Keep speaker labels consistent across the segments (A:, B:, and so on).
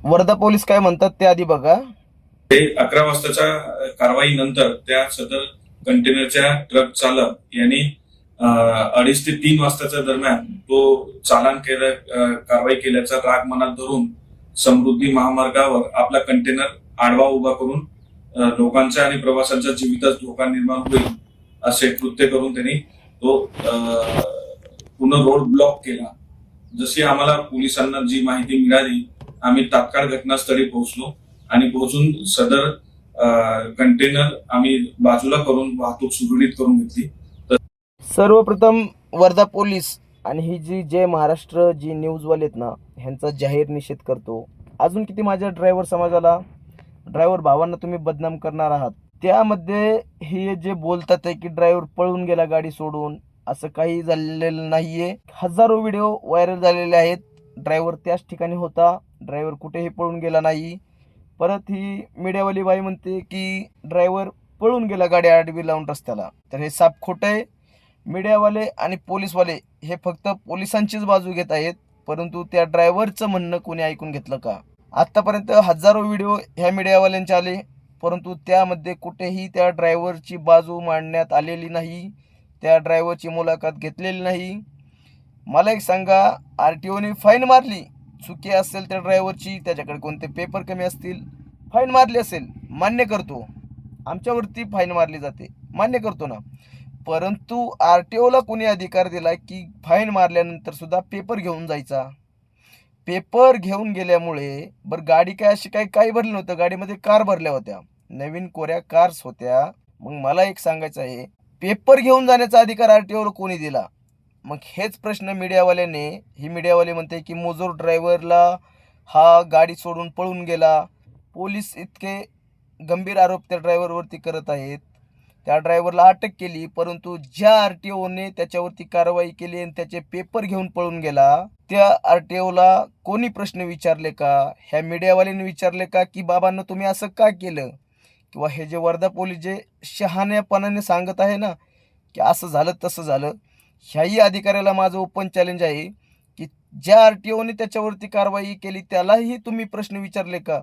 A: Wardha police काय म्हणतात ते आधी बघा.
B: ते 11 वाजताच्या कारवाईनंतर त्या सदर कंटेनरच्या ट्रक चालक यांनी 2:30 ते 3 वाजताच्या दरम्यान तो चालान कारवाई केल्याचा राग मनात धरून समृद्धी महामार्गावर आपला कंटेनर आडवा उभा करून लोकांच्या आणि प्रवाशांच्या जीवितात धोका निर्माण होईल असे कृत्य करून त्यांनी तो पूर्ण रोड ब्लॉक केला. जशी आम्हाला पोलिसांना जी माहिती मिळाली, आम्ही तात्काळ घटनास्थळी पोहोचलो आणि पोहोचून सदर कंटेनर आम्ही बाजूला करून वाहतूक सुरळीत करून घेतली.
A: सर्वप्रथम वर्धा पोलीस आणि ही जी जय महाराष्ट्र जी न्यूजवाले आहेत ना, ह्यांचा जाहीर निषेध करतो. अजून किती माझ्या ड्रायव्हर समाजाला, ड्रायव्हर भावांना तुम्ही बदनाम करणार आहात. त्यामध्ये हे जे बोलतात आहे की ड्रायव्हर पळून गेला गाडी सोडून, असं काही झालेलं नाहीये. हजारो व्हिडिओ व्हायरल झालेले आहेत. ड्रायव्हर त्याच ठिकाणी होता, ड्रायव्हर कुठेही पळून गेला नाही. परत ही मीडियावाली बाई म्हणते की ड्रायव्हर पळून गेला गाडी आडवी लावून रस्त्याला. तर हे साफ खोटं आहे. मीडियावाले आणि पोलीसवाले हे फक्त पोलिसांचीच बाजू घेत आहेत, परंतु त्या ड्रायव्हरचं म्हणणं कोणी ऐकून घेतलं का? आत्तापर्यंत हजारो व्हिडिओ ह्या मीडियावाल्यांचे आले, परंतु त्यामध्ये कुठेही त्या ड्रायव्हरची बाजू मांडण्यात आलेली नाही, त्या ड्रायव्हरची मुलाखत घेतलेली नाही. मला एक सांगा, RTOने फाईन मारली, चुकी असेल त्या ड्रायव्हरची, त्याच्याकडे कोणते पेपर कमी असतील, फाईन मारली असेल, मान्य करतो. आमच्यावरती फाईन मारली जाते, मान्य करतो ना. परंतु RTOला कोणी अधिकार दिला की फाईन मारल्यानंतर सुद्धा पेपर घेऊन जायचा? पेपर घेऊन गेल्यामुळे बरं, गाडी काय अशी काही भरली नव्हतं, गाडीमध्ये कार भरल्या होत्या, नवीन कोऱ्या कार्स होत्या. मग मला एक सांगायचं आहे, पेपर घेऊन जाण्याचा अधिकार RTOला कोणी दिला? मग हेच प्रश्न मीडियावाल्याने, ही मीडियावाले म्हणते की मोजूर ड्रायव्हरला हा गाडी सोडून पळून गेला. पोलीस इतके गंभीर आरोप त्या ड्रायव्हरवरती करत आहेत. त्या ड्रायव्हरला अटक केली, परंतु ज्या RTOने त्याच्यावरती कारवाई केली आणि त्याचे पेपर घेऊन पळून गेला, त्या RTOला कोणी प्रश्न विचारले का? ह्या मीडियावाल्यांनी विचारले का की बाबांनो तुम्ही असं का केलं? किंवा हे जे वर्धा पोलीस जे शहाण्यापणाने सांगत आहे ना की असं झालं तसं झालं, ह्याही अधिकाऱ्याला माझं ओपन चॅलेंज आहे की ज्या RTOने त्याच्यावरती कारवाई केली त्यालाही तुम्ही प्रश्न विचारले का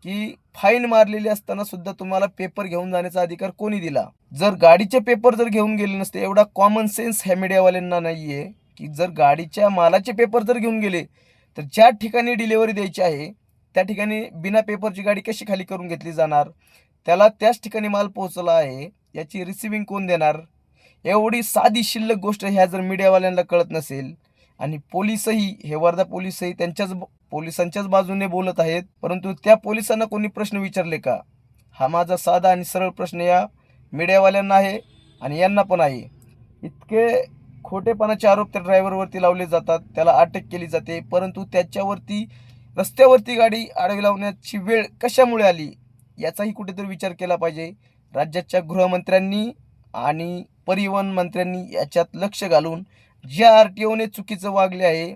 A: की फाईन मारलेली असताना सुद्धा तुम्हाला पेपर घेऊन जाण्याचा अधिकार कोणी दिला? जर गाडीचे पेपर जर घेऊन गेले नसते, एवढा कॉमन सेन्स ह्या मीडियावाल्यांना नाही आहे की जर गाडीच्या मालाचे पेपर जर घेऊन गेले तर ज्या ठिकाणी डिलिव्हरी द्यायची आहे त्या ठिकाणी बिना पेपरची गाडी कशी खाली करून घेतली जाणार? त्याला त्याच ठिकाणी माल पोहोचला आहे, याची रिसिव्हिंग कोण देणार? एवढी साधी शिल्लक गोष्ट ह्या जर मीडियावाल्यांना कळत नसेल, आणि पोलीसही, हे वर्धा पोलीसही पोलिसांच्याच बाजूने बोलत आहेत, परंतु त्या पोलिसांना कोणी प्रश्न विचारले का? हा माझा साधा आणि सरळ प्रश्न या मीडियावाल्यांना आहे आणि यांना पण आहे. इतके खोटेपणाचे आरोप त्या ड्रायव्हरवरती लावले जातात, त्याला अटक केली जाते, परंतु त्याच्यावरती रस्त्यावरती गाडी आडवी लावण्याची वेळ कशामुळे आली याचाही कुठेतरी विचार केला पाहिजे. राज्याच्या गृहमंत्र्यांनी आणि परिवहन मंत्र्यांनी याच्यात लक्ष घालून ज्या RTOने चुकीचं वागले आहे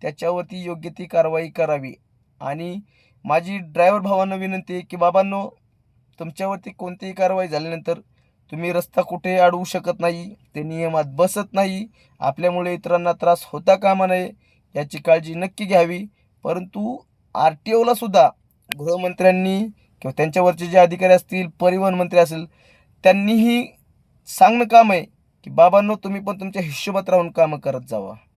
A: त्याच्यावरती योग्य ती कारवाई करावी. आणि माझी ड्रायव्हर भावांना विनंती आहे की बाबांनो, तुमच्यावरती कोणतीही कारवाई झाल्यानंतर तुम्ही रस्ता कुठे अडवू शकत नाही, ते नियमात बसत नाही. आपल्यामुळे इतरांना त्रास होता कामा नये याची काळजी नक्की घ्यावी. परंतु RTOला सुद्धा गृहमंत्र्यांनी किंवा त्यांच्यावरचे जे अधिकारी असतील, परिवहन मंत्री असेल, त्यांनीही सांगणं काम आहे की बाबांनो तुम्ही पण तुमच्या हिशोबात राहून कामं करत जावा.